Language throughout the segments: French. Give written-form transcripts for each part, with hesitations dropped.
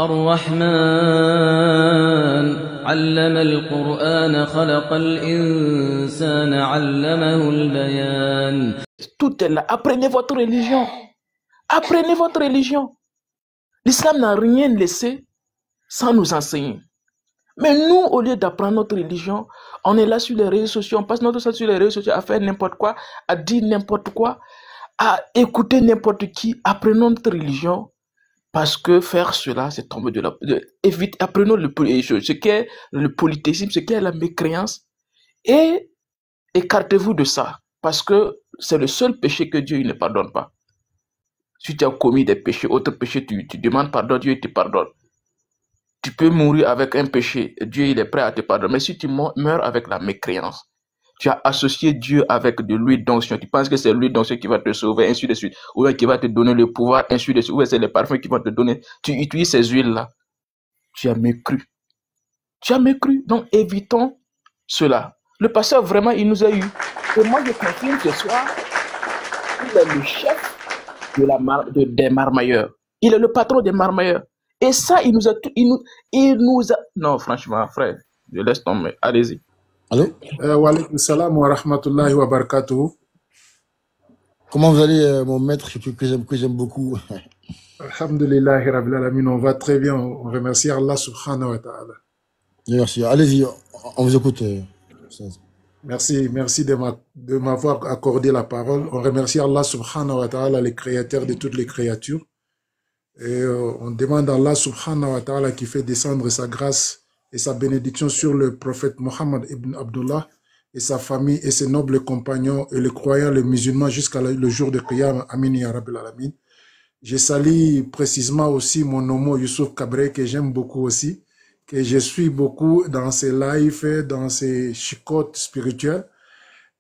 الرحمن علم القرآن خلق الإنسان علمه البيان. Tout est là. Apprenez votre religion. Apprenez votre religion. L'islam n'a rien laissé sans nous enseigner. Mais nous, au lieu d'apprendre notre religion, on est là sur les réseaux sociaux, on passe notre temps sur les réseaux sociaux à faire n'importe quoi, à dire n'importe quoi, à écouter n'importe qui. Apprenons notre religion, parce que faire cela, c'est tomber de la... apprenons ce qu'est le polythéisme, ce qu'est la mécréance, et écartez-vous de ça, parce que c'est le seul péché que Dieu ne pardonne pas. Si tu as commis des péchés, autres péchés, tu demandes pardon, Dieu te pardonne. Tu peux mourir avec un péché, Dieu il est prêt à te pardonner. Mais si tu meurs avec la mécréance, tu as associé Dieu avec de l'huile d'onction. Tu penses que c'est l'huile d'onction qui va te sauver, ainsi de suite. Ou bien qui va te donner le pouvoir, ainsi de suite. Ou bien c'est les parfums qui vont te donner. Tu utilises ces huiles-là. Tu as mécru. Tu as mécru. Donc évitons cela. Le pasteur, vraiment, il nous a eu. Et moi, je confirme ce soir, il est le chef des marmailleurs. Il est le patron des marmailleurs. Et ça, il nous a tout. Il nous a. Non, franchement, frère, je laisse tomber. Allez-y. Allô? Wa alaykoum salam wa rahmatullahi wa barakatuh. Comment vous allez, mon maître, que j'aime beaucoup? Alhamdulillahi rabbil alamin, on va très bien. On remercie Allah subhanahu wa ta'ala. Merci. Allez-y, on vous écoute. Merci de m'avoir accordé la parole. On remercie Allah subhanahu wa ta'ala, le créateur de toutes les créatures. Et on demande à Allah subhanahu wa ta'ala qui fait descendre sa grâce et sa bénédiction sur le prophète Mohammed ibn Abdullah et sa famille et ses nobles compagnons et les croyants, les musulmans jusqu'à le jour de Qiyam. Amin ya Rabbil Alamin. Je salue précisément aussi mon homo Youssouf Kabré que j'aime beaucoup aussi, que je suis beaucoup dans ses lives, dans ses chicotes spirituelles.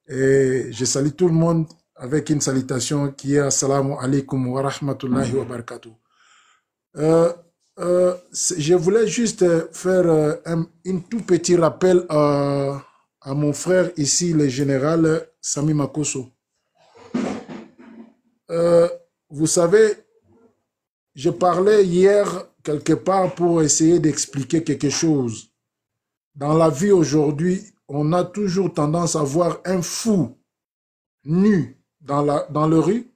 Et je salue tout le monde avec une salutation qui est Assalamu alaikum wa rahmatullahi wa barakatuh. Je voulais juste faire un tout petit rappel à mon frère ici, le général Sami Makosso. Vous savez, je parlais hier quelque part pour essayer d'expliquer quelque chose. Dans la vie aujourd'hui, on a toujours tendance à voir un fou nu dans le rue,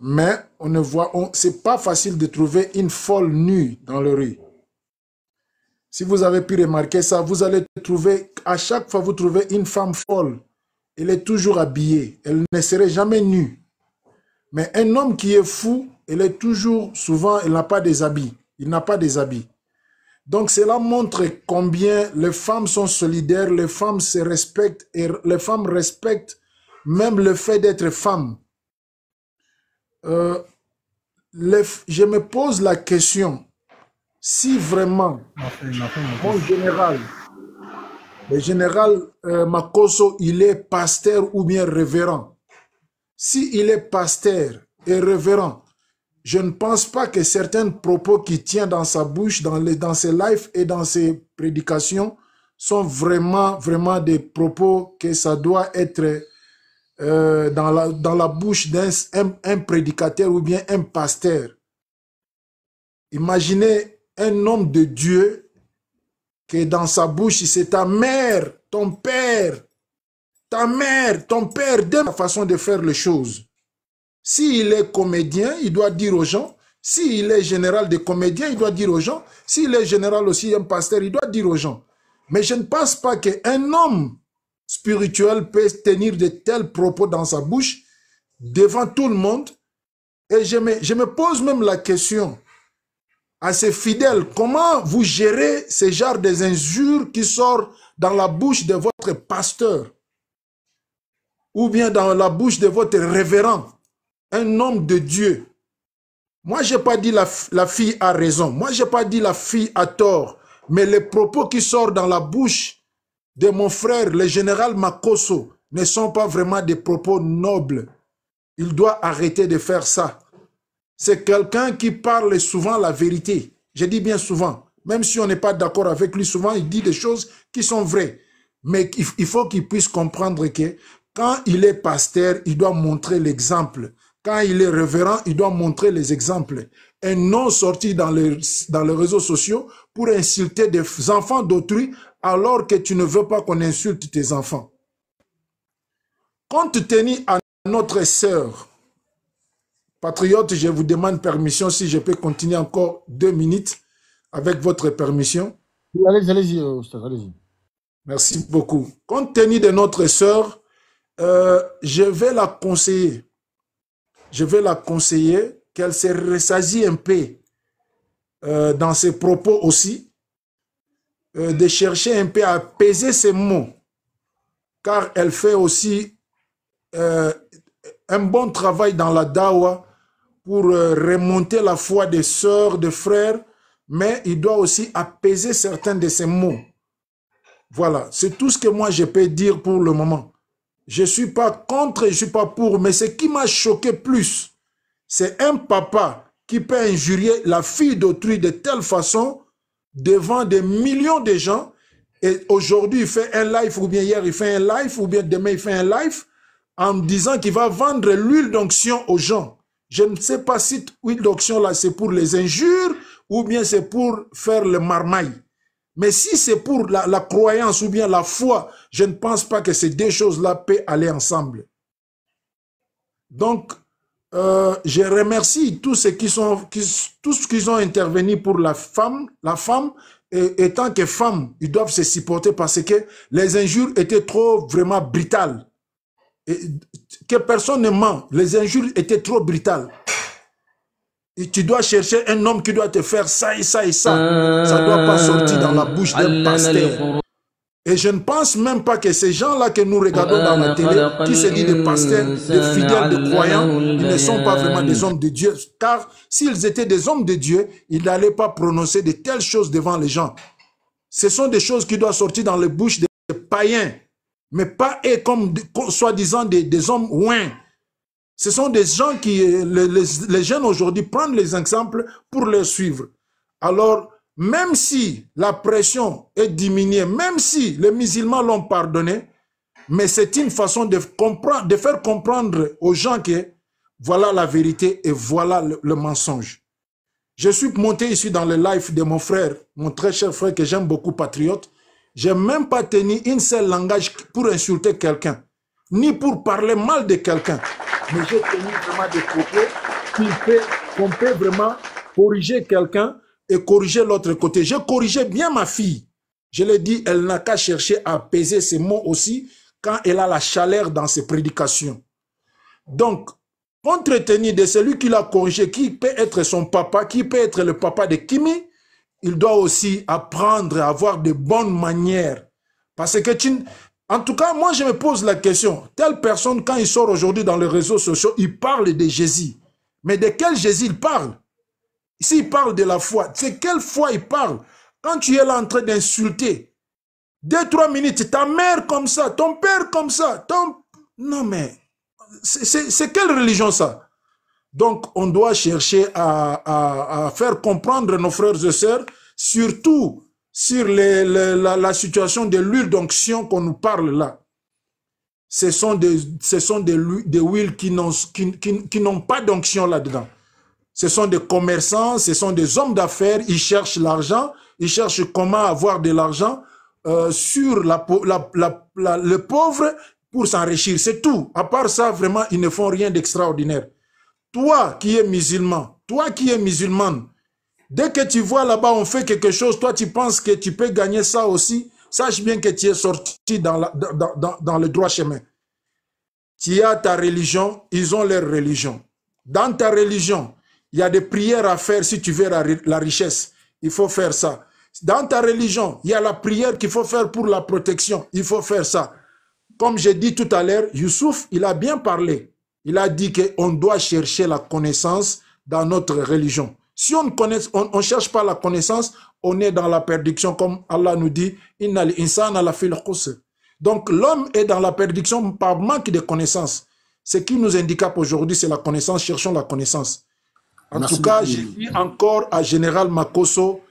mais on ne voit, c'est pas facile de trouver une folle nue dans le rue. Si vous avez pu remarquer ça, vous allez trouver, à chaque fois vous trouvez une femme folle, elle est toujours habillée, elle ne serait jamais nue. Mais un homme qui est fou, il est toujours, souvent, il n'a pas des habits. Il n'a pas des habits. Donc cela montre combien les femmes sont solidaires, les femmes se respectent et les femmes respectent même le fait d'être femme. Je me pose la question, si vraiment mon général, le général Makosso, il est pasteur ou bien révérend, si il est pasteur et révérend, je ne pense pas que certains propos qu'il tient dans sa bouche, dans ses lives et dans ses prédications sont vraiment des propos que ça doit être dans la bouche d'un prédicateur ou bien un pasteur. Imaginez un homme de Dieu que dans sa bouche, c'est ta mère, ton père, ta mère, ton père, de la façon de faire les choses. S'il est comédien, il doit dire aux gens. S'il est général de comédiens, il doit dire aux gens. S'il est général aussi, un pasteur, il doit dire aux gens. Mais je ne pense pas qu'un homme spirituel peut tenir de tels propos dans sa bouche devant tout le monde. Et je me pose même la question à ces fidèles, comment vous gérez ce genre d'injures qui sortent dans la bouche de votre pasteur ou bien dans la bouche de votre révérend, un homme de Dieu. Moi, je n'ai pas dit la fille a raison. Moi, je n'ai pas dit la fille a tort. Mais les propos qui sortent dans la bouche de mon frère, le général Makosso, ne sont pas vraiment des propos nobles. Il doit arrêter de faire ça. C'est quelqu'un qui parle souvent la vérité. Je dis bien souvent. Même si on n'est pas d'accord avec lui, souvent il dit des choses qui sont vraies. Mais il faut qu'il puisse comprendre que quand il est pasteur, il doit montrer l'exemple. Quand il est révérend, il doit montrer les exemples. Et non sortir dans les réseaux sociaux pour insulter des enfants d'autrui alors que tu ne veux pas qu'on insulte tes enfants. Compte tenu à notre sœur, patriote, je vous demande permission si je peux continuer encore 2 minutes avec votre permission. Allez-y, allez-y, allez-y. Merci beaucoup. Compte tenu de notre sœur, je vais la conseiller. Je vais la conseiller qu'elle se ressasie un peu dans ses propos aussi, de chercher un peu à apaiser ses mots, car elle fait aussi un bon travail dans la dawa pour remonter la foi des sœurs, des frères, mais il doit aussi apaiser certains de ses mots. Voilà, c'est tout ce que moi je peux dire pour le moment. Je ne suis pas contre, je ne suis pas pour, mais ce qui m'a choqué plus, c'est un papa qui peut injurier la fille d'autrui de telle façon devant des millions de gens, et aujourd'hui il fait un live, ou bien hier il fait un live, ou bien demain il fait un live, en disant qu'il va vendre l'huile d'onction aux gens. Je ne sais pas si l'huile d'onction là c'est pour les injures, ou bien c'est pour faire le marmaille. Mais si c'est pour la croyance ou bien la foi, je ne pense pas que ces deux choses-là peuvent aller ensemble. Donc, je remercie tous ceux qui ont intervenu pour la femme. La femme, étant que femme, ils doivent se supporter parce que les injures étaient trop vraiment brutales. Et que personne ne ment, les injures étaient trop brutales. Et tu dois chercher un homme qui doit te faire ça et ça et ça. Ça ne doit pas sortir dans la bouche d'un pasteur. Et je ne pense même pas que ces gens-là que nous regardons dans la télé, qui se disent des pasteurs, des fidèles, des croyants, ils ne sont pas vraiment des hommes de Dieu. Car s'ils étaient des hommes de Dieu, ils n'allaient pas prononcer de telles choses devant les gens. Ce sont des choses qui doivent sortir dans les bouches des païens, mais pas comme soi-disant des hommes ouins. Ce sont des gens qui, les jeunes aujourd'hui, prennent les exemples pour les suivre. Alors, même si la pression est diminuée, même si les musulmans l'ont pardonné, mais c'est une façon de faire comprendre aux gens que voilà la vérité et voilà le mensonge. Je suis monté ici dans le live de mon frère, mon très cher frère que j'aime beaucoup, patriote. Je n'ai même pas tenu une seule langage pour insulter quelqu'un, ni pour parler mal de quelqu'un. Mais j'ai tenu vraiment des propos qu'on peut vraiment corriger quelqu'un et corriger l'autre côté. J'ai corrigé bien ma fille. Je l'ai dit, elle n'a qu'à chercher à apaiser ses mots aussi quand elle a la chaleur dans ses prédications. Donc, compte tenu de celui qui l'a corrigé, qui peut être son papa, qui peut être le papa de Kimi, il doit aussi apprendre à avoir de bonnes manières. Parce que en tout cas, moi je me pose la question, telle personne quand il sort aujourd'hui dans les réseaux sociaux, il parle de Jésus. Mais de quel Jésus il parle? S'il parle de la foi, c'est quelle foi il parle? Quand tu es là en train d'insulter, 2-3 minutes, ta mère comme ça, ton père comme ça, non mais, c'est quelle religion ça? Donc on doit chercher à faire comprendre nos frères et sœurs, surtout sur la situation de l'huile d'onction qu'on nous parle là. Ce sont des huiles qui n'ont pas d'onction là-dedans. Ce sont des commerçants, ce sont des hommes d'affaires, ils cherchent l'argent, ils cherchent comment avoir de l'argent sur le pauvre pour s'enrichir. C'est tout. À part ça, vraiment, ils ne font rien d'extraordinaire. Toi qui es musulman, toi qui es musulmane, dès que tu vois là-bas, on fait quelque chose, toi tu penses que tu peux gagner ça aussi, sache bien que tu es sorti dans le droit chemin. Tu as ta religion, ils ont leur religion. Dans ta religion, il y a des prières à faire si tu veux la richesse. Il faut faire ça. Dans ta religion, il y a la prière qu'il faut faire pour la protection. Il faut faire ça. Comme j'ai dit tout à l'heure, Youssouf, il a bien parlé. Il a dit qu'on doit chercher la connaissance dans notre religion. Si on ne cherche pas la connaissance, on est dans la perdition, comme Allah nous dit, Innal insana la fil khusr. Donc l'homme est dans la perdition par manque de connaissance. Ce qui nous indique aujourd'hui, c'est la connaissance. Cherchons la connaissance. En tout cas, je dis encore à Général Makosso,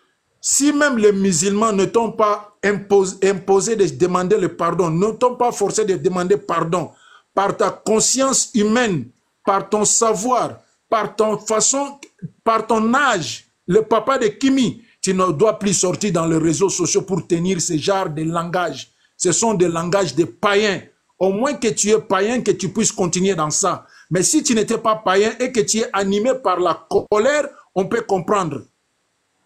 si même les musulmans ne t'ont pas imposé de demander le pardon, ne t'ont pas forcé de demander pardon, par ta conscience humaine, par ton savoir, par ton façon, par ton âge, le papa de Kimi, tu ne dois plus sortir dans les réseaux sociaux pour tenir ce genre de langage. Ce sont des langages de païens. Au moins que tu es païen, que tu puisses continuer dans ça. Mais si tu n'étais pas païen et que tu es animé par la colère, on peut comprendre.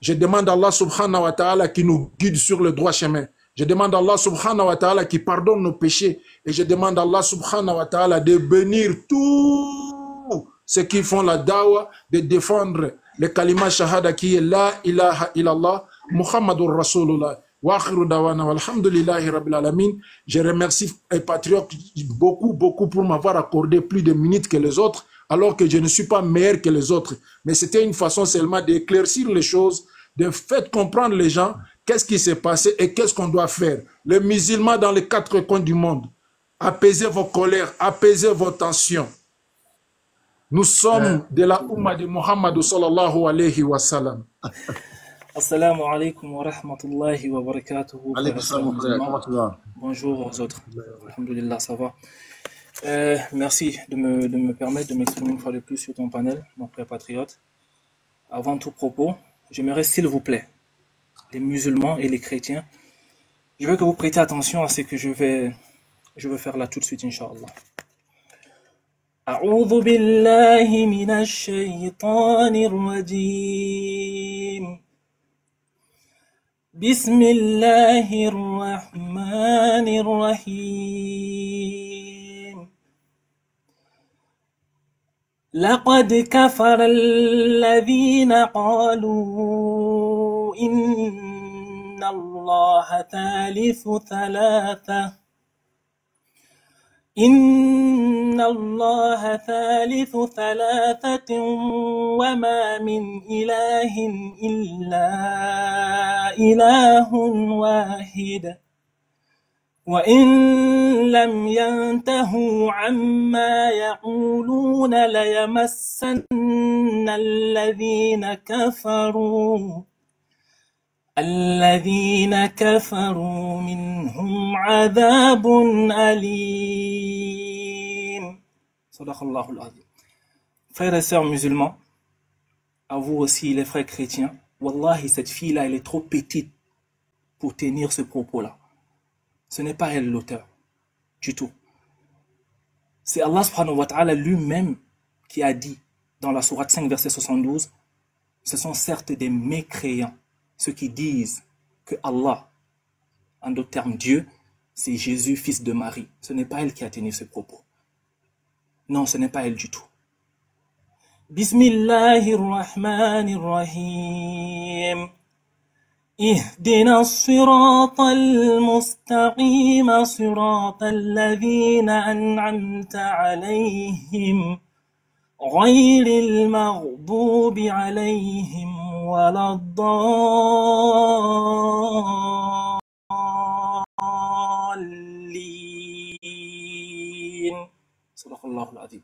Je demande à Allah subhanahu wa ta'ala qui nous guide sur le droit chemin. Je demande à Allah subhanahu wa ta'ala qui pardonne nos péchés. Et je demande à Allah subhanahu wa ta'ala de bénir tous ceux qui font la dawa, de défendre le kalima shahada qui est la ilaha illallah, Muhammadur Rasulullah. Wa akhiru dawana walhamdulillahi rabbil alamin. Je remercie les patriotes beaucoup pour m'avoir accordé plus de minutes que les autres, alors que je ne suis pas meilleur que les autres. Mais c'était une façon seulement d'éclaircir les choses, de faire comprendre les gens qu'est-ce qui s'est passé et qu'est-ce qu'on doit faire. Les musulmans dans les 4 coins du monde, apaisez vos colères, apaisez vos tensions. Nous sommes de la Ummah de Muhammad sallallahu alayhi wa sallam. Assalamu alaikum wa rahmatullahi wa barakatuhu. Bonjour aux autres. Alhamdulillah, ça va. Merci de me permettre de m'exprimer une fois de plus sur ton panel, mon frère patriote. Avant tout propos, j'aimerais s'il vous plaît, les musulmans et les chrétiens, je veux que vous prêtez attention à ce que je veux faire là tout de suite, Inch'Allah. أعوذ بالله من الشيطان الرجيم بسم الله الرحمن الرحيم لقد كفر الذين قالوا إن الله ثالث ثلاثة إن الله ثالث ثلاثة وما من إله إلا إله واحد وإن لم ينتهوا عما يقولون ليمسن الذين كفروا منهم عذاب أليم. صدق الله العظيم. Frères et sœurs musulmans, à vous aussi les frères chrétiens, wallahi cette fille-là elle est trop petite pour tenir ce propos-là. Ce n'est pas elle l'auteur, du tout. C'est Allah subhanahu wa ta'ala lui-même qui a dit dans la sourate 5 verset 72, ce sont certes des mécréants, ceux qui disent que Allah, en d'autres termes Dieu, c'est Jésus, fils de Marie. Ce n'est pas elle qui a tenu ce propos. Non, ce n'est pas elle du tout. Bismillahirrahmanirrahim. اهدنا الصراط المستقيم صراط الذين أنعمت عليهم غير المغضوب عليهم ولا الضالين. صدق الله العظيم.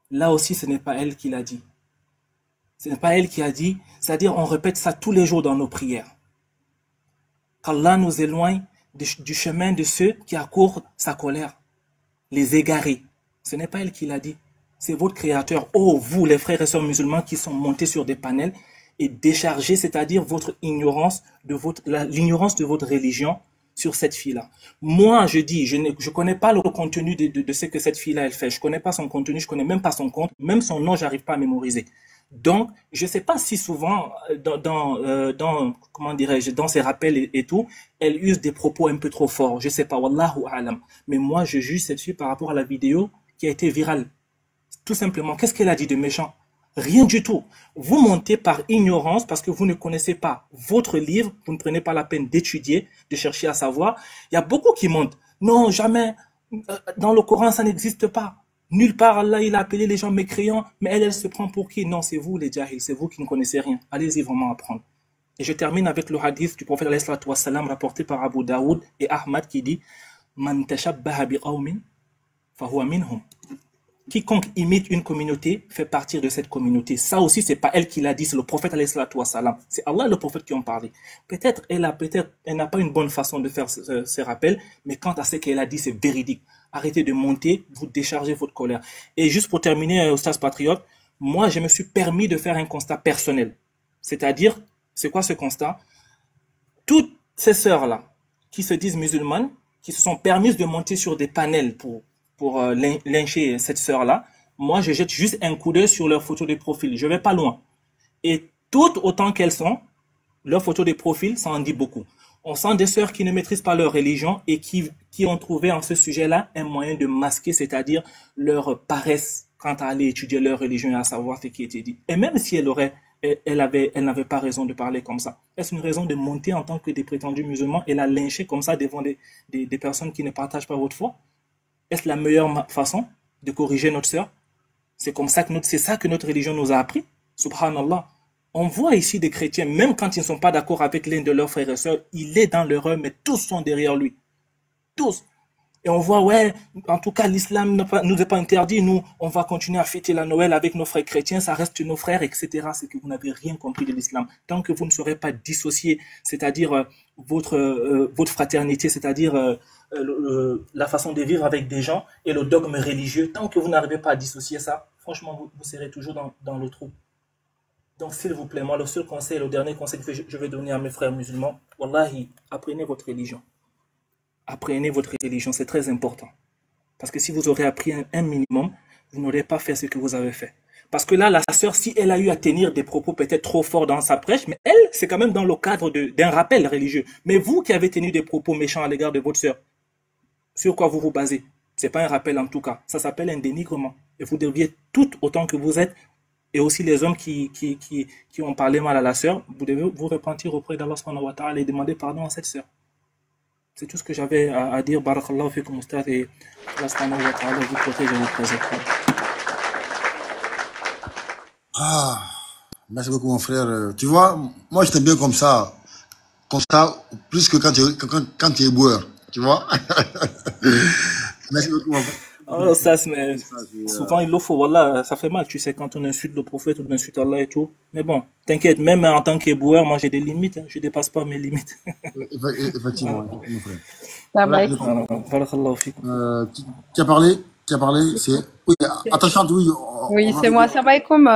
Là aussi, ce n'est pas elle qui l'a dit. Ce n'est pas elle qui a dit, c'est-à-dire on répète ça tous les jours dans nos prières. Qu'Allah nous éloigne du chemin de ceux qui accourent sa colère, les égarés. Ce n'est pas elle qui l'a dit, c'est votre créateur. Oh, vous les frères et sœurs musulmans qui sont montés sur des panels et déchargés, c'est-à-dire votre ignorance, l'ignorance de votre religion sur cette fille-là. Moi, je dis, je ne connais pas le contenu de ce que cette fille-là elle fait. Je ne connais pas son contenu, je ne connais même pas son compte, même son nom, je n'arrive pas à mémoriser. Donc, je ne sais pas si souvent, comment dirais-je, dans ses rappels et tout, elle use des propos un peu trop forts. Je ne sais pas, wallahu a'lam. Mais moi, je juge cette fille par rapport à la vidéo qui a été virale. Tout simplement, qu'est-ce qu'elle a dit de méchant? Rien du tout. Vous montez par ignorance parce que vous ne connaissez pas votre livre, vous ne prenez pas la peine d'étudier, de chercher à savoir. Il y a beaucoup qui montent. Non, jamais. Dans le Coran, ça n'existe pas. Nulle part, Allah, il a appelé les gens mécréants, mais elle se prend pour qui? Non, c'est vous les jahils, c'est vous qui ne connaissez rien. Allez-y vraiment apprendre. Et je termine avec le hadith du prophète alayhi salatu wassalam rapporté par Abu Daoud et Ahmad qui dit « Man tashabbaha bi qawmin fahuwa minhum » Quiconque imite une communauté fait partir de cette communauté. Ça aussi, c'est pas elle qui l'a dit, c'est le prophète alayhi salatu wassalam. C'est Allah et le prophète qui ont parlé. Peut-être elle n'a pas une bonne façon de faire ce rappel, mais quant à ce qu'elle a dit, c'est véridique. arrêtez de monter, vous déchargez votre colère. Et juste pour terminer, Oustaz Patriote, moi, je me suis permis de faire un constat personnel. C'est-à-dire, c'est quoi ce constat? Toutes ces sœurs-là, qui se disent musulmanes, qui se sont permises de monter sur des panels pour lyncher cette sœur-là, moi, je jette juste un coup d'œil sur leurs photos de profil. Je vais pas loin. Et toutes autant qu'elles sont, leurs photos de profil, ça en dit beaucoup. On sent des sœurs qui ne maîtrisent pas leur religion et qui ont trouvé en ce sujet-là un moyen de masquer, c'est-à-dire leur paresse quant à aller étudier leur religion et à savoir ce qui était dit. Et même si elle n'avait pas raison de parler comme ça. Est-ce une raison de monter en tant que des prétendus musulmans et la lyncher comme ça devant des personnes qui ne partagent pas votre foi? Est-ce la meilleure façon de corriger notre sœur? C'est ça que notre religion nous a appris. Subhanallah. On voit ici des chrétiens, même quand ils ne sont pas d'accord avec l'un de leurs frères et sœurs, il est dans l'erreur, mais tous sont derrière lui. Tous. Et on voit, ouais, en tout cas, l'islam ne nous est pas interdit. Nous, on va continuer à fêter la Noël avec nos frères chrétiens, ça reste nos frères, etc. C'est que vous n'avez rien compris de l'islam. Tant que vous ne serez pas dissocié, c'est-à-dire votre fraternité, c'est-à-dire la façon de vivre avec des gens et le dogme religieux, tant que vous n'arrivez pas à dissocier ça, franchement, vous serez toujours dans le trou. Donc, s'il vous plaît, moi, le seul conseil, le dernier conseil que je vais donner à mes frères musulmans, wallahi, apprenez votre religion. Apprenez votre religion, c'est très important. Parce que si vous aurez appris un minimum, vous n'aurez pas fait ce que vous avez fait. Parce que là, la sœur, si elle a eu à tenir des propos peut-être trop forts dans sa prêche, mais elle, c'est quand même dans le cadre d'un rappel religieux. Mais vous qui avez tenu des propos méchants à l'égard de votre sœur, sur quoi vous vous basez? C'est pas un rappel en tout cas. Ça s'appelle un dénigrement. Et vous deviez toutes autant que vous êtes, et aussi les hommes qui ont parlé mal à la sœur, vous devez vous repentir auprès d'Allah subhanahu wa ta'ala et demander pardon à cette sœur. C'est tout ce que j'avais à dire. Barakallahu fikum Oustaz, et Allah subhanahu wa ta'ala vous protège et vous préserve. Ah, merci beaucoup, mon frère. Tu vois, moi, j'étais bien comme ça, plus que quand tu es boueur. Tu vois? Merci beaucoup, mon frère. Oh, mais souvent il le faut, voilà, ça fait mal, tu sais, quand on insulte le prophète, on insulte Allah et tout. Mais bon, t'inquiète, même en tant qu'éboueur, moi j'ai des limites, hein, je dépasse pas mes limites. Effectivement, mon frère. Barakallahu fikum. Tu as parlé, c'est... Oui, attention, oui. Oui, c'est moi. Salam alaikum,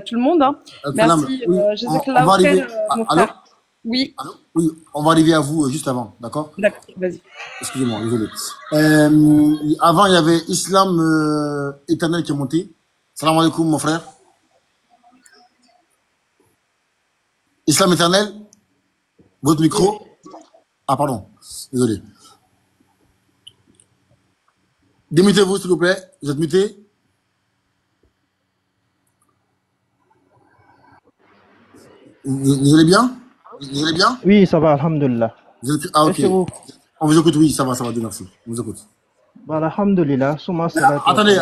tout le monde. Hein. Merci, oui, Jazakallah khair, mon frère. Oui. Allô, oui, on va arriver à vous juste avant, d'accord? D'accord, vas-y. Excusez-moi, désolé. Avant, il y avait Islam éternel qui est monté. Salam alaikum, mon frère. Islam éternel, votre micro. Ah, pardon, désolé. Démutez-vous, s'il vous plaît. Vous êtes muté. Vous allez bien? Vous allez bien? Oui, ça va, alhamdulillah. Ah, ok. On vous écoute, oui, ça va, Dieu merci. On vous écoute. Alhamdulillah. Attendez,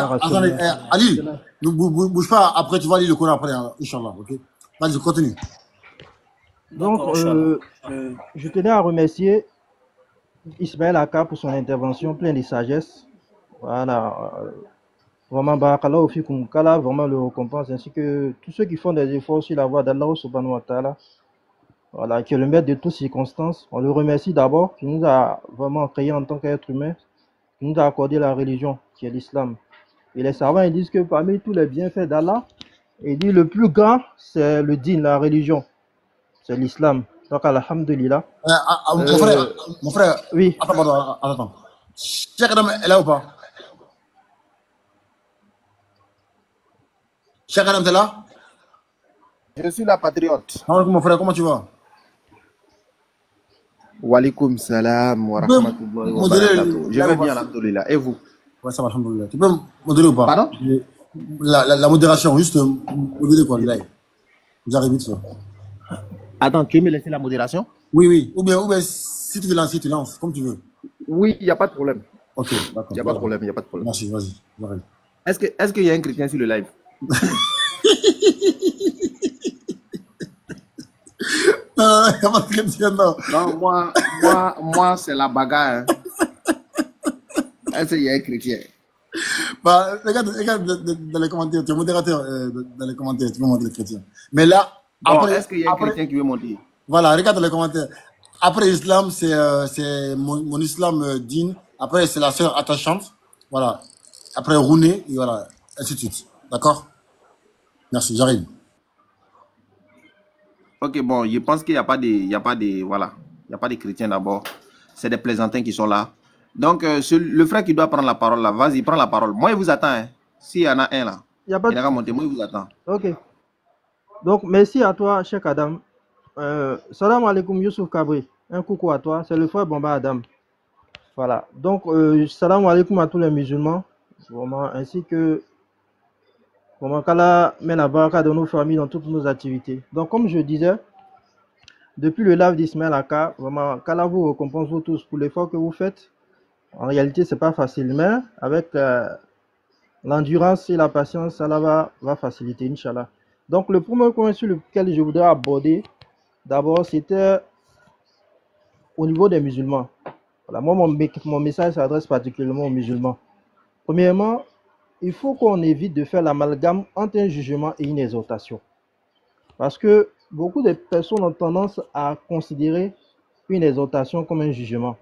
Ali, ne bouge pas, après tu vas lire le Coran après, Inch'Allah, ok? Vas-y, continue. Donc, je tenais à remercier Ismaël Aka pour son intervention pleine de sagesse. Voilà. Vraiment, barakallahu fikum, qu'Allah vraiment le récompense, ainsi que tous ceux qui font des efforts sur la voie d'Allah subhanahu wa ta'ala. Voilà, qui est le maître de toutes circonstances. On le remercie d'abord, qui nous a vraiment créés en tant qu'être humain, qui nous a accordé la religion, qui est l'islam. Et les savants, ils disent que parmi tous les bienfaits d'Allah, il dit le plus grand, c'est le din, la religion. C'est l'islam. Donc, alhamdulillah. Mon frère. Oui. Attends. Cheikh Adam est là ou pas? Cheikh Adam, t'es là? Je suis la patriote. Mon frère, comment tu vas? Walikoum salam wa rahmatullahi wa barakatuh. Je vais bien, alhamdoulilah. Et vous? Ouais, ça va, alhamdoulilah. Tu peux modérer ou pas? Pardon? La modération, juste modérer quoi, là. Vous arrivez vite, ça. Attends, tu veux me laisser la modération? Oui. Ou bien, si tu veux lancer, tu lances, comme tu veux. Oui, il n'y a pas de problème. Ok, d'accord. Il n'y a pas de problème, Merci, vas-y. Est-ce qu'il y a un chrétien sur le live? Non, moi c'est la bagarre. Est-ce qu'il y a un chrétien? Bah, regarde dans les commentaires, tu es modérateur dans les commentaires, tu peux montrer les chrétiens. Mais là, après, est-ce qu'il y a un chrétien qui veut monter? Voilà, regarde dans les commentaires. Après l'islam, c'est mon islam din. Après, c'est la sœur attachante. Voilà. Après Rouné, et voilà, ainsi de suite. D'accord? Merci, j'arrive. Ok, bon, je pense qu'il n'y a pas de, il y a pas de, voilà, il n'y a pas de chrétiens d'abord. C'est des plaisantins qui sont là. Donc, le frère qui doit prendre la parole là, vas-y, prends la parole. Moi, il vous attend. Hein. S'il y en a un là, Il n'y a pas il de... n'a qu'à monter. Moi, il vous attend. Ok. Donc, merci à toi, Cheikh Adam. Salam alaikum, Youssouf Kabri. Un coucou à toi. C'est le frère Bomba Adam. Voilà. Donc, salam alaikum à tous les musulmans. Vraiment, ainsi que vraiment, qu'Allah mène la baraka de nos familles dans toutes nos activités. Donc, comme je disais, depuis le live d'Ismaël Aka, vraiment, qu'Allah vous récompense vous tous pour l'effort que vous faites. En réalité, c'est pas facile, mais avec l'endurance et la patience, ça va faciliter, Inch'Allah. Donc, le premier point sur lequel je voudrais aborder, d'abord, c'était au niveau des musulmans. Voilà, moi, mon message s'adresse particulièrement aux musulmans. Premièrement, il faut qu'on évite de faire l'amalgame entre un jugement et une exhortation. Parce que beaucoup de personnes ont tendance à considérer une exhortation comme un jugement,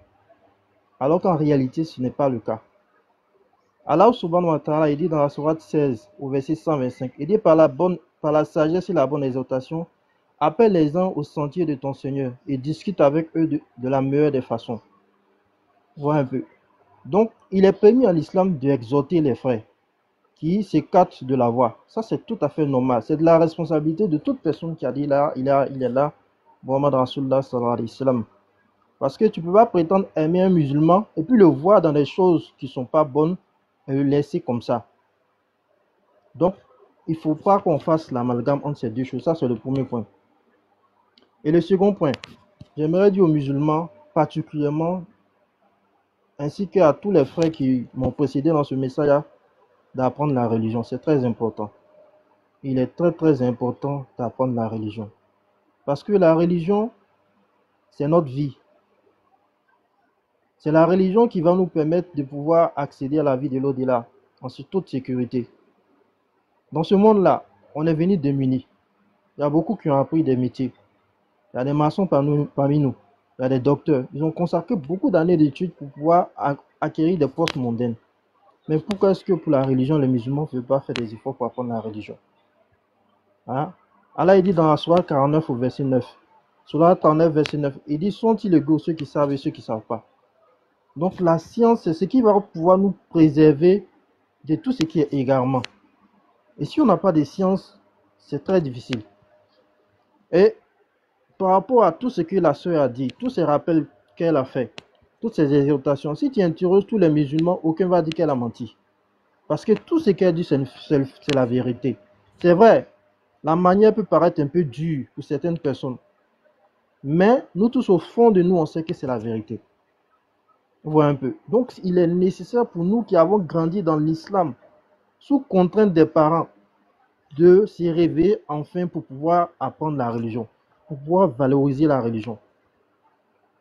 alors qu'en réalité, ce n'est pas le cas. Allah subhanahu wa ta'ala, il dit dans la sourate 16, au verset 125, il dit par la sagesse et la bonne exhortation, appelle les uns au sentier de ton Seigneur et discute avec eux de la meilleure des façons. Voilà un peu. Donc, il est permis à l'islam d'exhorter les frères qui s'écartent de la voie. Ça, c'est tout à fait normal. C'est de la responsabilité de toute personne qui a dit là, il est là, Muhammad Rasulullah sallallahu alayhi wa sallam. Parce que tu ne peux pas prétendre aimer un musulman et puis le voir dans des choses qui ne sont pas bonnes et le laisser comme ça. Donc, il ne faut pas qu'on fasse l'amalgame entre ces deux choses. Ça, c'est le premier point. Et le second point, j'aimerais dire aux musulmans, particulièrement, ainsi qu'à tous les frères qui m'ont précédé dans ce message, d'apprendre la religion. C'est très important. Il est très, très important d'apprendre la religion. Parce que la religion, c'est notre vie. C'est la religion qui va nous permettre de pouvoir accéder à la vie de l'au-delà en toute sécurité. Dans ce monde-là, on est venu démunis. Il y a beaucoup qui ont appris des métiers. Il y a des maçons parmi nous. Il y a des docteurs. Ils ont consacré beaucoup d'années d'études pour pouvoir acquérir des postes mondains. Mais pourquoi est-ce que pour la religion, les musulmans ne veulent pas faire des efforts pour apprendre la religion? Hein? Allah il dit dans la sourate 49 au verset 9. Sourate 49 verset 9. Il dit, sont-ils égaux ceux qui savent et ceux qui ne savent pas? Donc la science, c'est ce qui va pouvoir nous préserver de tout ce qui est égarement. Et si on n'a pas de science, c'est très difficile. Et par rapport à tout ce que la sœur a dit, tous ces rappels qu'elle a fait, toutes ces exhortations, si tu interroges tous les musulmans, aucun va dire qu'elle a menti. Parce que tout ce qu'elle dit, c'est la vérité. C'est vrai, la manière peut paraître un peu dure pour certaines personnes. Mais nous tous, au fond de nous, on sait que c'est la vérité. Voilà un peu. Donc, il est nécessaire pour nous qui avons grandi dans l'islam, sous contrainte des parents, de s'y réveiller enfin pour pouvoir apprendre la religion, pour pouvoir valoriser la religion.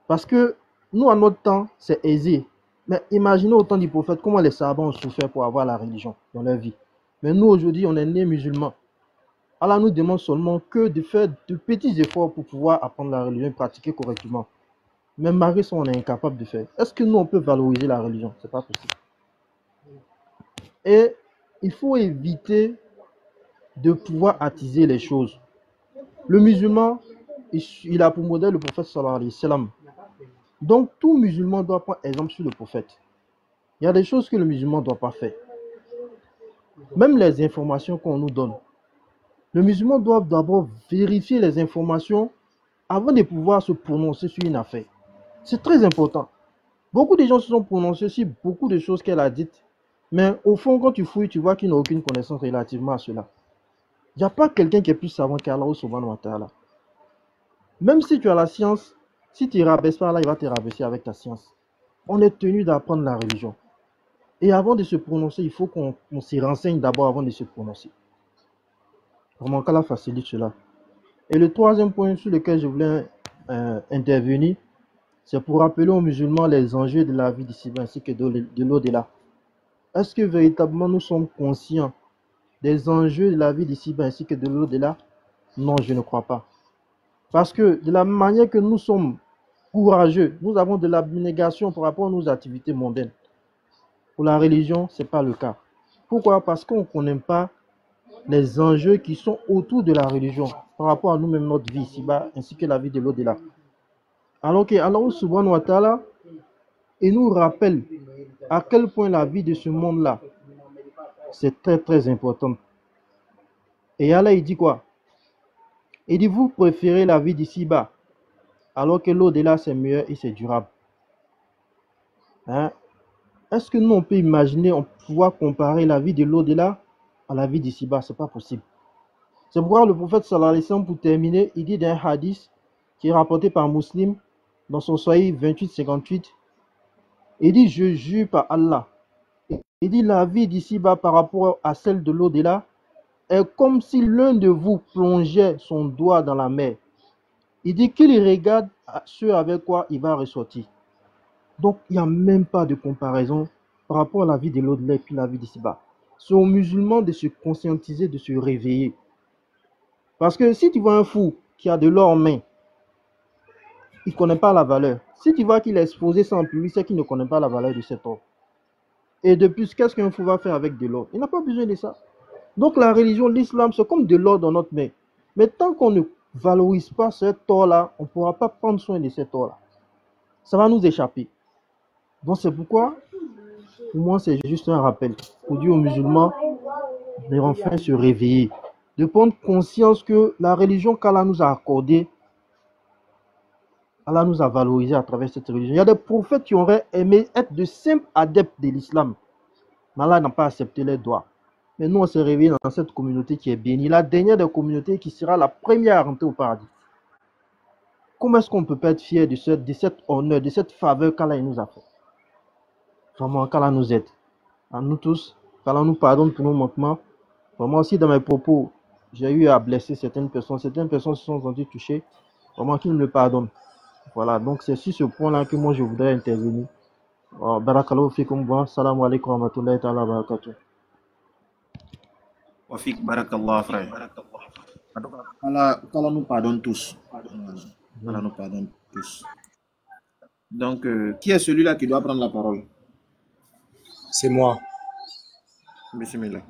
Parce que nous, à notre temps, c'est aisé. Mais imaginez au temps du prophète comment les sahabas ont souffert pour avoir la religion dans leur vie. Mais nous, aujourd'hui, on est nés musulmans. Allah nous demande seulement que de faire de petits efforts pour pouvoir apprendre la religion et pratiquer correctement. Mais malgré ça, on est incapable de faire. Est-ce que nous, on peut valoriser la religion? Ce n'est pas possible. Et il faut éviter de pouvoir attiser les choses. Le musulman, il a pour modèle le prophète sallallahu alayhi wa sallam. Donc, tout musulman doit prendre exemple sur le prophète. Il y a des choses que le musulman ne doit pas faire. Même les informations qu'on nous donne. Le musulman doit d'abord vérifier les informations avant de pouvoir se prononcer sur une affaire. C'est très important. Beaucoup de gens se sont prononcés sur beaucoup de choses qu'elle a dites. Mais au fond, quand tu fouilles, tu vois qu'il n'a aucune connaissance relativement à cela. Il n'y a pas quelqu'un qui est plus savant qu'Allah subhanahu wa ta'ala. Même si tu as la science, si tu ne rabaisses pas, Allah il va te rabaisser avec ta science. On est tenu d'apprendre la religion. Et avant de se prononcer, il faut qu'on s'y renseigne d'abord avant de se prononcer. Vraiment qu'Allah facilite cela. Et le troisième point sur lequel je voulais intervenir, c'est pour rappeler aux musulmans les enjeux de la vie d'ici-bas ainsi que de l'au-delà. Est-ce que véritablement nous sommes conscients des enjeux de la vie d'ici-bas ainsi que de l'au-delà? Non, je ne crois pas. Parce que de la manière que nous sommes courageux, nous avons de l'abnégation par rapport à nos activités mondaines. Pour la religion, ce n'est pas le cas. Pourquoi? Parce qu'on ne connaît pas les enjeux qui sont autour de la religion par rapport à nous-mêmes, notre vie ici-bas, ainsi que la vie de l'au-delà. Alors que Allah subhanahu wa ta'ala, il nous rappelle à quel point la vie de ce monde-là, c'est très très important. Et Allah, il dit quoi? Il dit, vous préférez la vie d'ici-bas, alors que l'au-delà, c'est meilleur et c'est durable. Hein? Est-ce que nous, on peut imaginer, on peut pouvoir comparer la vie de l'au-delà à la vie d'ici-bas? Ce n'est pas possible. C'est pourquoi le prophète sallallahu alayhi wa sallam, pour terminer, il dit d'un hadith qui est rapporté par Muslim dans son Sahih 28-58, il dit, je jure par Allah. Il dit, la vie d'ici-bas par rapport à celle de l'au-delà est comme si l'un de vous plongeait son doigt dans la mer. Il dit qu'il regarde ce avec quoi il va ressortir. Donc, il n'y a même pas de comparaison par rapport à la vie de l'au-delà et puis la vie d'ici-bas. C'est aux musulmans de se conscientiser, de se réveiller. Parce que si tu vois un fou qui a de l'or en main, il ne connaît pas la valeur. Si tu vois qu'il est exposé sans public, c'est qu'il ne connaît pas la valeur de cet or. Et de plus, qu'est-ce qu'un fou va faire avec de l'or? Il n'a pas besoin de ça. Donc la religion, l'islam, c'est comme de l'or dans notre main. Mais tant qu'on ne valorise pas cet or-là, on ne pourra pas prendre soin de cet or-là. Ça va nous échapper. Donc c'est pourquoi, pour moi, c'est juste un rappel pour dire aux musulmans de enfin se réveiller, de prendre conscience que la religion qu'Allah nous a accordée, Allah nous a valorisé à travers cette religion. Il y a des prophètes qui auraient aimé être de simples adeptes de l'islam. Mais Allah n'a pas accepté les doigts. Mais nous, on s'est réveillés dans cette communauté qui est bénie, la dernière des communautés qui sera la première à rentrer au paradis. Comment est-ce qu'on ne peut pas être fier de cet honneur, de cette faveur qu'Allah nous a fait? Vraiment, qu'Allah nous aide. À nous tous, qu'Allah nous pardonne pour nos manquements. Vraiment aussi, dans mes propos, j'ai eu à blesser certaines personnes. Certaines personnes se sont senties touchées. Vraiment, qu'ils me le pardonnent. Voilà, donc c'est sur ce point-là que moi je voudrais intervenir. Barakallahu fikum wa salamu alaykum wa rahmatullahi ta'ala wa barakatuh. Wa fik barakallah, frère. Allah nous pardonne tous. Allah nous pardonne tous. Donc, qui est celui-là qui doit prendre la parole? C'est moi. Bismillah.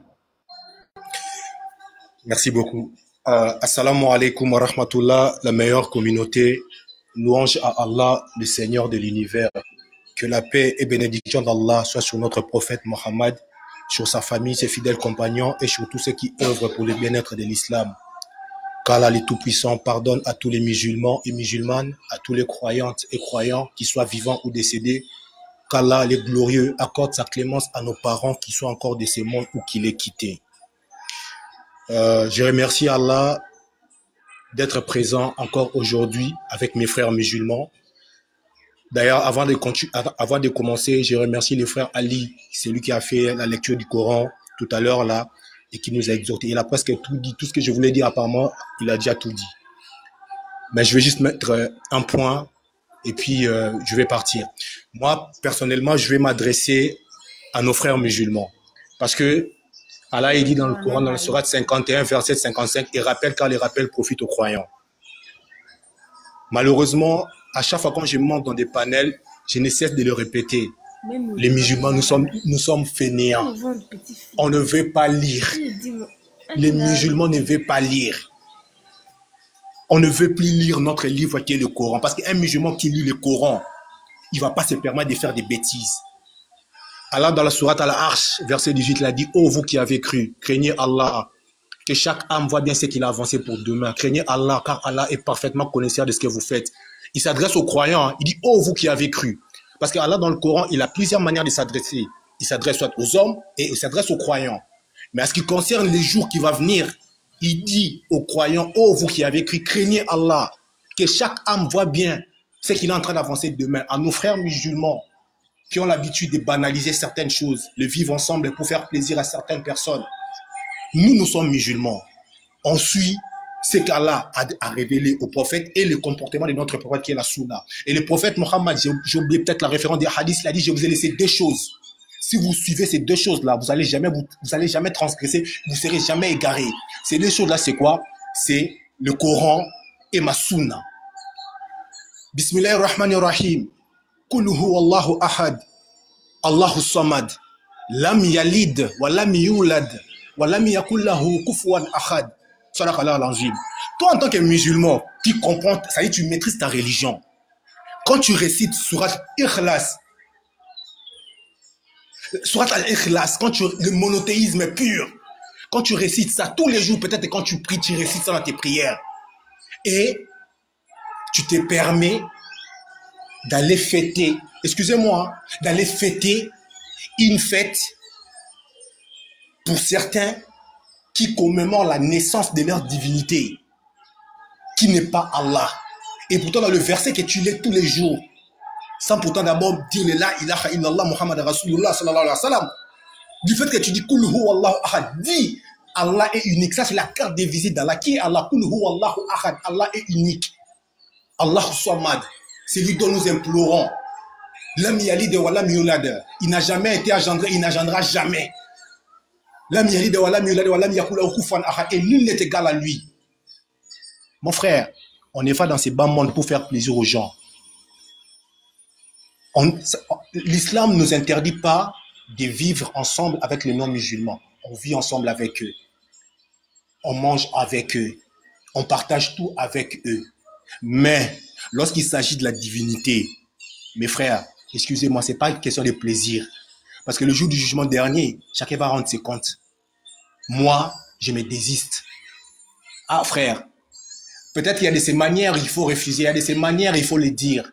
Merci beaucoup. Assalamu alaikum wa rahmatullah, la meilleure communauté. Louange à Allah, le Seigneur de l'univers. Que la paix et bénédiction d'Allah soient sur notre prophète Mohammed, sur sa famille, ses fidèles compagnons et sur tous ceux qui œuvrent pour le bien-être de l'islam. Qu'Allah le Tout-Puissant pardonne à tous les musulmans et musulmanes, à tous les croyantes et croyants, qu'ils soient vivants ou décédés. Qu'Allah, le glorieux, accorde sa clémence à nos parents qui sont encore de ce monde ou qui les quittent. Je remercie Allah d'être présent encore aujourd'hui avec mes frères musulmans. D'ailleurs, avant de commencer, je remercie le frère Ali, c'est lui qui a fait la lecture du Coran tout à l'heure là et qui nous a exhortés. Il a presque tout dit, tout ce que je voulais dire apparemment, il a déjà tout dit. Mais je vais juste mettre un point et puis je vais partir. Moi, personnellement, je vais m'adresser à nos frères musulmans parce que Allah il dit dans le Coran, dans le Sourate 51, verset 55, il rappelle car les rappels profitent aux croyants. Malheureusement, à chaque fois quand je monte dans des panels, je ne cesse de le répéter. Les musulmans, nous sommes fainéants. On ne veut pas lire. Les musulmans ne veulent pas lire. On ne veut plus lire notre livre qui est le Coran. Parce qu'un musulman qui lit le Coran, il ne va pas se permettre de faire des bêtises. Allah dans la sourate Al-Arsh, verset 18, il a dit, ô vous qui avez cru, craignez Allah, que chaque âme voit bien ce qu'il a avancé pour demain. Craignez Allah, car Allah est parfaitement connaisseur de ce que vous faites. Il s'adresse aux croyants, il dit, ô vous qui avez cru. Parce qu'Allah dans le Coran, il a plusieurs manières de s'adresser. Il s'adresse soit aux hommes et il s'adresse aux croyants. Mais à ce qui concerne les jours qui vont venir, il dit aux croyants, ô vous qui avez cru, craignez Allah, que chaque âme voit bien ce qu'il est en train d'avancer demain. À nos frères musulmans, qui ont l'habitude de banaliser certaines choses, le vivre ensemble pour faire plaisir à certaines personnes. Nous sommes musulmans. On suit ce qu'Allah a révélé au prophète et le comportement de notre prophète qui est la Sunna. Et le prophète Mohammed, j'ai oublié peut-être la référence des hadiths, il a dit, je vous ai laissé deux choses. Si vous suivez ces deux choses-là, vous allez jamais transgresser, vous ne serez jamais égarés. Ces deux choses-là, c'est quoi? C'est le Coran et ma Sunna. Bismillahirrahmanirrahim. Qul huwa Allahu ahad, Allahu samad, Lam yalid, wa lam yulad, wa lam yakul lahu kufuwan ahad. Sadaqallahu al-azim. Toi, en tant que musulman, qui comprend, ça y est, tu maîtrises ta religion. Quand tu récites Surat al-Ikhlas, quand le monothéisme pur, quand tu récites ça tous les jours, peut-être quand tu pries, tu récites ça dans tes prières. Et tu te permets d'aller fêter, excusez-moi, d'aller fêter une fête pour certains qui commémorent la naissance de leur divinité, qui n'est pas Allah. Et pourtant, dans le verset que tu lis tous les jours, sans pourtant d'abord dire la ilaha illallah Muhammad Rasulullah sallallahu alayhi wa sallam, du fait que tu dis Kul hu Allahu ahad, dis Allah est unique. Ça, c'est la carte de visite d'Allah. Qui est Allah? Kul hu Allahu ahad, Allah est unique. Allah Samad, c'est lui dont nous implorons. Lam yalid wa lam yulad. Il n'a jamais été engendré, il n'engendrera jamais. Lam yalid wa lam yulad wa lam yakul lahu kufuwan ahad. Et nul n'est égal à lui. Mon frère, on n'est pas dans ces bas mondes pour faire plaisir aux gens. L'islam ne nous interdit pas de vivre ensemble avec les non-musulmans. On vit ensemble avec eux. On mange avec eux. On partage tout avec eux. Mais lorsqu'il s'agit de la divinité, mes frères, excusez-moi, ce n'est pas une question de plaisir. Parce que le jour du jugement dernier, chacun va rendre ses comptes. Moi, je me désiste. Ah frère, peut-être qu'il y a de ces manières, il faut refuser. Il y a de ces manières, il faut le dire.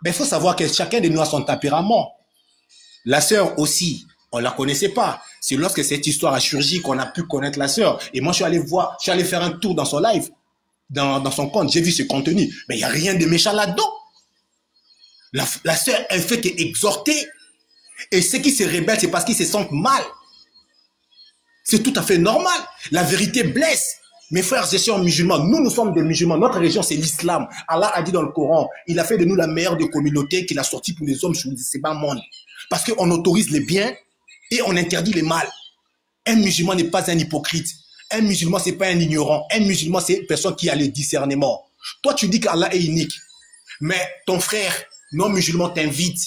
Mais il faut savoir que chacun de nous a son tempérament. La sœur aussi, on ne la connaissait pas. C'est lorsque cette histoire a surgi qu'on a pu connaître la sœur. Et moi, je suis allé faire un tour dans son live, dans son compte. J'ai vu ce contenu. Mais il n'y a rien de méchant là-dedans. La sœur, elle fait qu'exhorter. Et ceux qui se rebellent, c'est parce qu'ils se sentent mal. C'est tout à fait normal. La vérité blesse. Mes frères et sœurs musulmans, nous sommes des musulmans. Notre religion, c'est l'islam. Allah a dit dans le Coran, il a fait de nous la meilleure des communautés qu'il a sorti pour les hommes sur ces bas mondes. Parce qu'on autorise les biens et on interdit les mal. Un musulman n'est pas un hypocrite. Un musulman, c'est pas un ignorant. Un musulman, c'est une personne qui a le discernement. Toi, tu dis qu'Allah est unique. Mais ton frère non-musulman t'invite.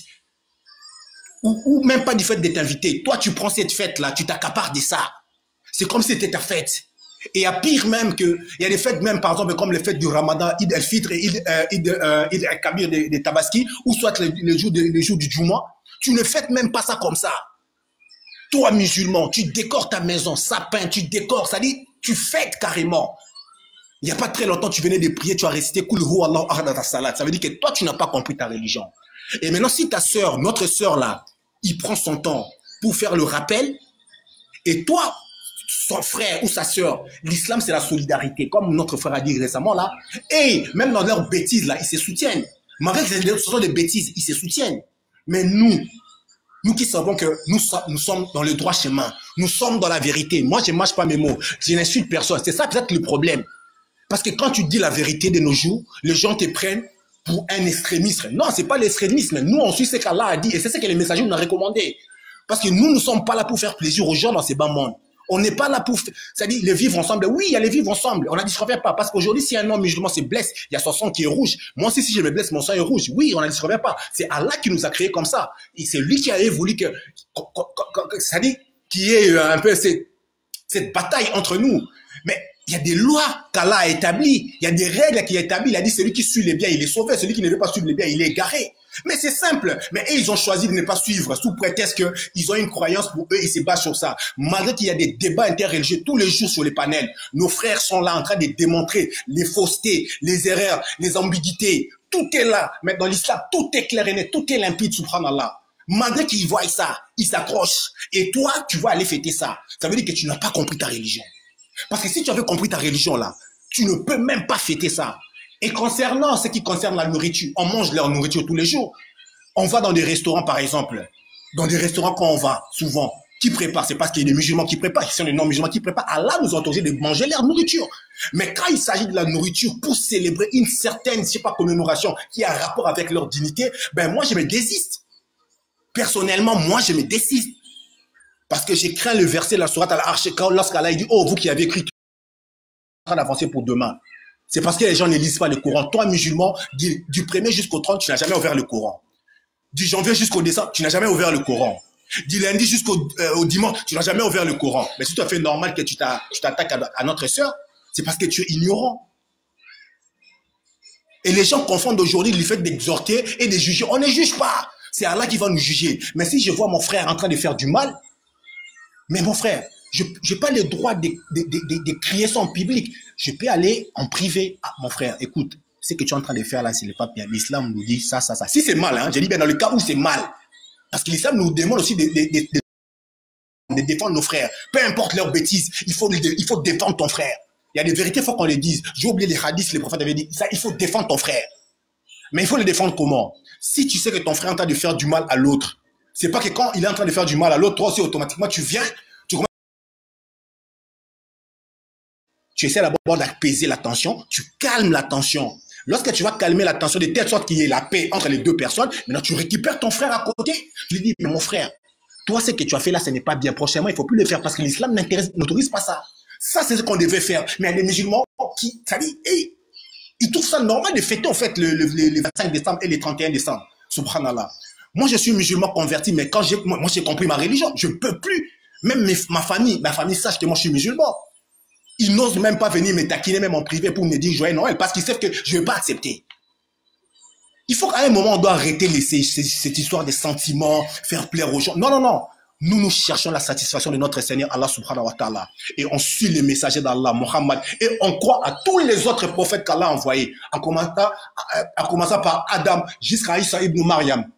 Ou même pas du fait de t'inviter. Toi, tu prends cette fête-là, tu t'accapares de ça. C'est comme si c'était ta fête. Et il y a pire même que, il y a des fêtes même, par exemple, comme les fêtes du Ramadan, Eid el-Fitr et Eid el-Kabir des Tabaski, ou soit les jours du Juma. Tu ne fêtes même pas ça comme ça. Toi, musulman, tu décores ta maison, sapin, tu décores, ça dit, tu fêtes carrément. Il n'y a pas très longtemps, tu venais de prier, tu as récité Kul hu Allahu ahad dans ta salade. Ça veut dire que toi, tu n'as pas compris ta religion. Et maintenant, si ta sœur, notre sœur là, il prend son temps pour faire le rappel, et toi, son frère ou sa sœur, l'islam c'est la solidarité, comme notre frère a dit récemment là, et même dans leurs bêtises là, ils se soutiennent. Malgré que ce sont des bêtises, ils se soutiennent. Mais nous qui savons que nous sommes dans le droit chemin, nous sommes dans la vérité. Moi, je ne mâche pas mes mots, je n'insulte personne. C'est ça peut-être le problème. Parce que quand tu dis la vérité de nos jours, les gens te prennent pour un extrémiste. Non, ce n'est pas l'extrémisme. Nous, on suit ce qu'Allah a dit et c'est ce que les messagers nous ont recommandé. Parce que nous ne sommes pas là pour faire plaisir aux gens dans ces bas mondes. On n'est pas là pour... C'est-à-dire, les vivre ensemble. Oui, il y a les vivre ensemble. On a dit, je ne reviens pas. Parce qu'aujourd'hui, si un homme musulman se blesse, il y a son sang qui est rouge. Moi aussi, si je me blesse, mon sang est rouge. Oui, on a dit, je ne reviens pas. C'est Allah qui nous a créés comme ça. Et c'est lui qui a voulu que... C'est-à-dire, qu'il y ait un peu cette bataille entre nous. Mais il y a des lois qu'Allah a établies. Il y a des règles qu'il a établies. Il a dit, celui qui suit les biens, il est sauvé. Celui qui ne veut pas suivre les biens, il est égaré. Mais c'est simple. Mais eux, ils ont choisi de ne pas suivre sous prétexte qu'ils ont une croyance pour eux, ils se basent sur ça. Malgré qu'il y a des débats interreligieux tous les jours sur les panels, nos frères sont là en train de démontrer les faussetés, les erreurs, les ambiguïtés. Tout est là. Mais dans l'islam, tout est clair et net, tout est limpide, subhanallah. Malgré qu'ils voient ça, ils s'accrochent. Et toi, tu vas aller fêter ça. Ça veut dire que tu n'as pas compris ta religion. Parce que si tu avais compris ta religion là, tu ne peux même pas fêter ça. Et concernant ce qui concerne la nourriture, on mange leur nourriture tous les jours. On va dans des restaurants, par exemple. Dans des restaurants, quand on va, souvent, qui préparent, c'est parce qu'il y a des musulmans qui préparent, ce sont des non-musulmans qui préparent. Allah nous a autorisé de manger leur nourriture. Mais quand il s'agit de la nourriture pour célébrer une certaine, je sais pas, commémoration qui a un rapport avec leur dignité, ben moi, je me désiste. Personnellement, moi, je me désiste. Parce que j'ai craint le verset de la sourate Al-Arsh, lorsqu'Allah dit, oh, vous qui avez écrit, en train d'avancer pour demain. C'est parce que les gens ne lisent pas le Coran. Toi, musulman, du 1er jusqu'au 30, tu n'as jamais ouvert le Coran. Du janvier jusqu'au décembre, tu n'as jamais ouvert le Coran. Du lundi jusqu'au au dimanche, tu n'as jamais ouvert le Coran. Mais si tu as fait normal que tu t'attaques à notre sœur, c'est parce que tu es ignorant. Et les gens confondent aujourd'hui le fait d'exhorter et de juger. On ne juge pas. C'est Allah qui va nous juger. Mais si je vois mon frère en train de faire du mal, mais mon frère, je n'ai pas le droit de crier ça en public. Je peux aller en privé. Ah, mon frère, écoute, ce que tu es en train de faire là, ce n'est pas bien. L'islam nous dit ça, ça, ça. Si c'est mal, hein, je dis bien dans le cas où c'est mal. Parce que l'islam nous demande aussi de défendre nos frères. Peu importe leurs bêtises, il faut défendre ton frère. Il y a des vérités, il faut qu'on les dise. J'ai oublié les hadiths, les prophètes avaient dit, ça, il faut défendre ton frère. Mais il faut le défendre comment? Si tu sais que ton frère est en train de faire du mal à l'autre, c'est pas que quand il est en train de faire du mal à l'autre, toi aussi automatiquement tu viens, tu essaies d'abord d'apaiser la tension, tu calmes la tension. Lorsque tu vas calmer la tension de telle sorte qu'il y ait la paix entre les deux personnes, maintenant tu récupères ton frère à côté. Tu lui dis, mais mon frère, toi ce que tu as fait là, ce n'est pas bien. Prochainement, il ne faut plus le faire parce que l'islam n'autorise pas ça. Ça, c'est ce qu'on devait faire. Mais il y a des musulmans qui, ça dit, hey, ils trouvent ça normal de fêter en fait le 25 décembre et le 31 décembre. Subhanallah. Moi, je suis musulman converti, mais quand moi j'ai compris ma religion, je ne peux plus. Même ma famille sache que moi je suis musulman. Ils n'osent même pas venir me taquiner, même en privé, pour me dire joyeux Noël, parce qu'ils savent que je ne vais pas accepter. Il faut qu'à un moment, on doit arrêter cette histoire des sentiments, faire plaire aux gens. Non, non, non. Nous cherchons la satisfaction de notre Seigneur Allah subhanahu wa ta'ala. Et on suit les messagers d'Allah, Mohammed. Et on croit à tous les autres prophètes qu'Allah a envoyés. En commençant par Adam jusqu'à Isa ibn Maryam.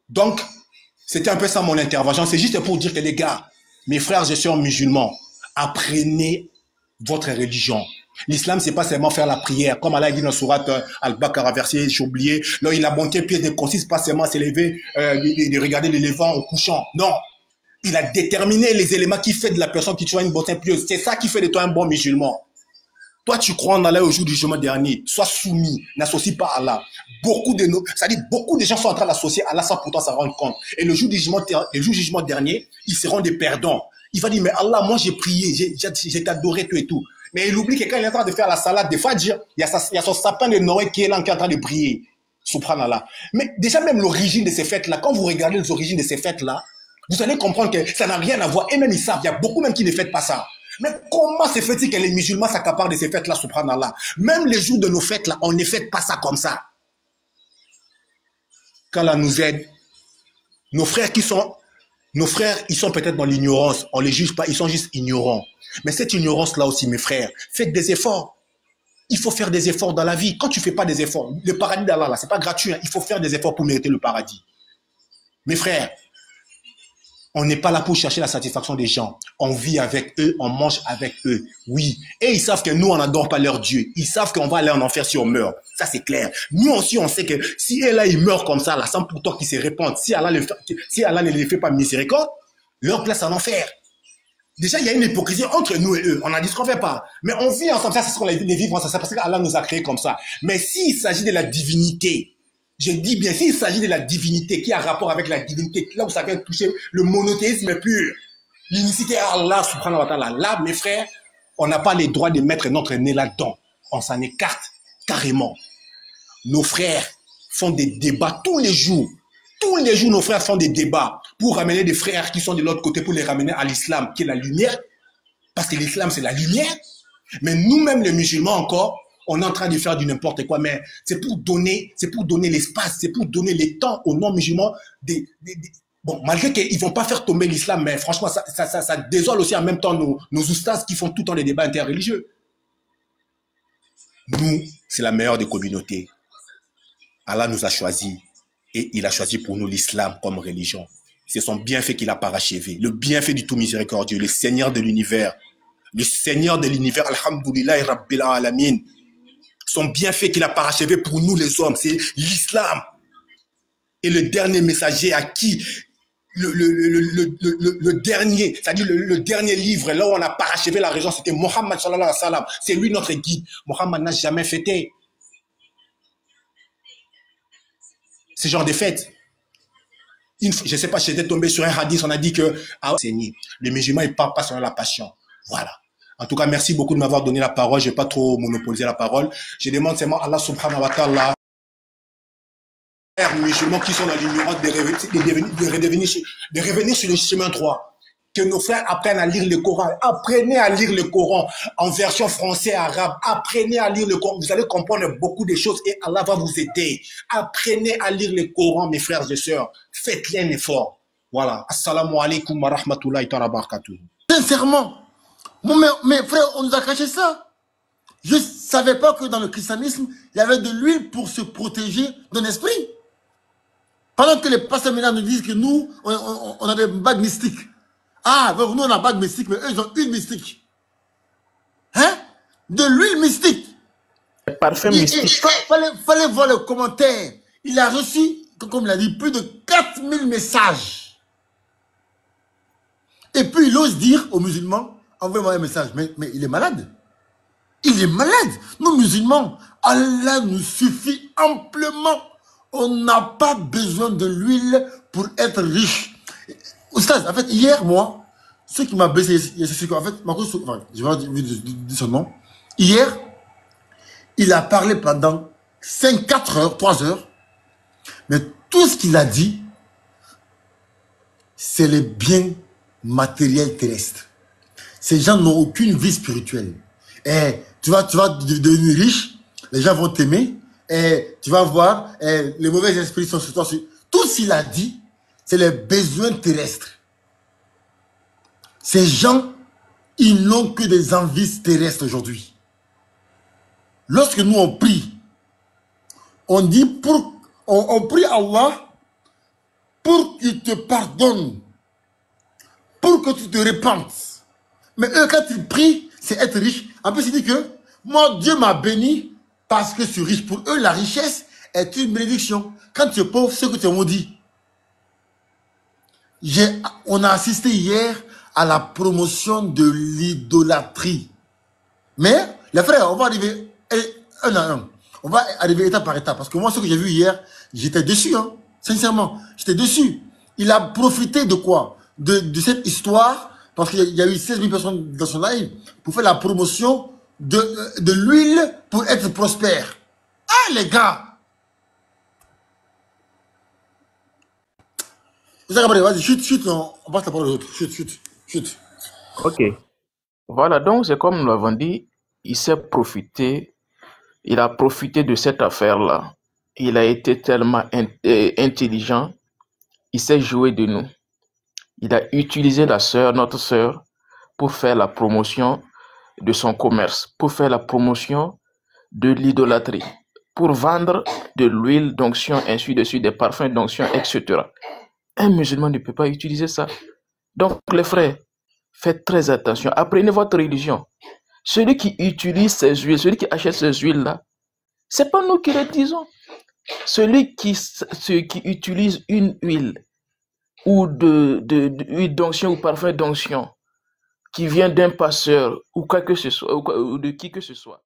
Donc, c'était un peu ça mon intervention. C'est juste pour dire que les gars, mes frères et sœurs musulmans, apprenez votre religion. L'islam, c'est pas seulement faire la prière. Comme Allah dit dans Surat Al-Baqarah, verset, j'ai oublié. Là, il a monté pied de consiste pas seulement à s'élever, de regarder les levants au couchant. Non. Il a déterminé les éléments qui fait de la personne qui soit une bonne pieuse. C'est ça qui fait de toi un bon musulman. Toi, tu crois en Allah au jour du jugement dernier. Sois soumis. N'associe pas Allah. Beaucoup de gens sont en train d'associer Allah sans pourtant s'en rendre compte. Et le jour du jugement dernier, ils seront des perdants. Il va dire, mais Allah, moi j'ai prié, j'ai t'adoré, tout et tout. Mais il oublie que quand il est en train de faire la salade, des fois, il y a son sapin de Noël qui est là, qui est en train de briller. Subhanallah. Mais déjà, même l'origine de ces fêtes-là, quand vous regardez les origines de ces fêtes-là, vous allez comprendre que ça n'a rien à voir. Et même ils savent, il y a beaucoup même qui ne fêtent pas ça. Mais comment se fait-il que les musulmans s'accaparent de ces fêtes-là, subhanallah? Même les jours de nos fêtes-là, on ne fête pas ça comme ça. Qu'Allah nous aide. Nos frères, ils sont peut-être dans l'ignorance. On ne les juge pas, ils sont juste ignorants. Mais cette ignorance-là aussi, mes frères, faites des efforts. Il faut faire des efforts dans la vie. Quand tu ne fais pas des efforts, le paradis d'Allah, là, ce n'est pas gratuit. Hein. Il faut faire des efforts pour mériter le paradis. Mes frères, on n'est pas là pour chercher la satisfaction des gens. On vit avec eux, on mange avec eux. Oui. Et ils savent que nous, on n'adore pas leur Dieu. Ils savent qu'on va aller en enfer si on meurt. Ça, c'est clair. Nous aussi, on sait que si eux, là, ils meurent comme ça, là, sans pourtant qu'ils se répandent, si Allah ne les fait pas miséricorde, leur place en enfer. Déjà, il y a une hypocrisie entre nous et eux. On n'en dit ce qu'on ne fait pas. Mais on vit ensemble. Ça, c'est ce qu'on a dit, les vivre ensemble. C'est parce qu'Allah nous a créés comme ça. Mais s'il s'agit de la divinité, je dis bien, s'il s'agit de la divinité qui a rapport avec la divinité, là où ça vient toucher le monothéisme pur, l'unicité à Allah, subhanahu wa ta'ala, là, mes frères, on n'a pas les droits de mettre notre nez là-dedans. On s'en écarte carrément. Nos frères font des débats tous les jours. Tous les jours, nos frères font des débats pour ramener des frères qui sont de l'autre côté, pour les ramener à l'islam, qui est la lumière. Parce que l'islam, c'est la lumière. Mais nous-mêmes, les musulmans encore, on est en train de faire du n'importe quoi. Mais c'est pour donner l'espace, c'est pour donner le temps aux non-musulmans. Bon, malgré qu'ils ne vont pas faire tomber l'islam, mais franchement, ça désole aussi en même temps nos oustas qui font tout le temps des débats interreligieux. Nous, c'est la meilleure des communautés. Allah nous a choisis. Et il a choisi pour nous l'islam comme religion. C'est son bienfait qu'il a parachevé. Le bienfait du tout miséricordieux, le Seigneur de l'univers. Le Seigneur de l'univers, alhamdoulillahi rabbil alamin. Son bienfait qu'il a parachevé pour nous les hommes, c'est l'islam. Et le dernier messager à qui le dernier, c'est-à-dire le dernier livre, là où on a parachevé la religion, c'était Mohammed sallallahu alayhi wa sallam. C'est lui notre guide. Mohammed n'a jamais fêté ce genre de fête. Je ne sais pas, j'étais tombé sur un hadith, on a dit que le musulman, il ne parle pas selon la passion. Voilà. En tout cas, merci beaucoup de m'avoir donné la parole. Je ne vais pas trop monopoliser la parole. Je demande seulement à Allah subhanahu wa ta'ala musulmans qui sont dans l'ignorance de revenir sur le chemin droit. Que nos frères apprennent à lire le Coran. Apprenez à lire le Coran en version français, arabe. Apprenez à lire le Coran. Vous allez comprendre beaucoup de choses et Allah va vous aider. Apprenez à lire le Coran, mes frères et sœurs. Faites-le un effort. Voilà. Assalamu alaikum wa rahmatullahi wa barakatuh. Sincèrement, mes frères, on nous a caché ça. Je ne savais pas que dans le christianisme, il y avait de l'huile pour se protéger d'un esprit. Pendant que les pasteurs maintenant nous disent que nous, on a des bagues mystiques. Ah, donc nous on a bague mystique, mais eux ils ont une mystique. Hein? De l'huile mystique. Parfum mystique. Fallait voir le commentaire. Il a reçu, comme il a dit, plus de 4000 messages. Et puis il ose dire aux musulmans, envoyez-moi un message. Mais il est malade. Il est malade. Nous musulmans, Allah nous suffit amplement. On n'a pas besoin de l'huile pour être riche. Oustaz, en fait, hier, moi, ce qui m'a blessé, c'est qu'en fait, je vais dire son nom. Hier, il a parlé pendant 4 heures, 3 heures, mais tout ce qu'il a dit, c'est les biens matériels terrestres. Ces gens n'ont aucune vie spirituelle. Et tu vas devenir riche, les gens vont t'aimer, et tu vas voir, les mauvais esprits sont sur toi. Tout ce qu'il a dit, c'est les besoins terrestres. Ces gens, ils n'ont que des envies terrestres aujourd'hui. Lorsque nous on prie, on dit on prie Allah pour qu'il te pardonne, pour que tu te répandes. Mais eux, quand ils prient, c'est être riche. En plus, il dit que moi, Dieu m'a béni parce que je suis riche. Pour eux, la richesse est une bénédiction. Quand tu es pauvre, c'est que tu es maudit. On a assisté hier à la promotion de l'idolâtrie. Mais, les frères, on va arriver un à un. On va arriver étape par étape. Parce que moi, ce que j'ai vu hier, j'étais déçu. Hein. Sincèrement, j'étais déçu. Il a profité de quoi? De cette histoire, parce qu'il y a eu 16 000 personnes dans son live, pour faire la promotion de l'huile pour être prospère. Ah, les gars! Vas-y, chute, on passe la parole aux autres. Chute. Ok. Voilà, donc c'est comme nous l'avons dit, il a profité de cette affaire-là. Il a été tellement intelligent, il s'est joué de nous. Il a utilisé notre sœur, pour faire la promotion de son commerce, pour faire la promotion de l'idolâtrie, pour vendre de l'huile d'onction, ainsi de suite, des parfums d'onction, etc. Un musulman ne peut pas utiliser ça. Donc, les frères, faites très attention. Apprenez votre religion. Celui qui utilise ces huiles, celui qui achète ces huiles-là, c'est pas nous qui le disons. Celui qui utilise une huile ou huile d'onction ou parfum d'onction qui vient d'un passeur ou quoi que ce soit, ou de qui que ce soit,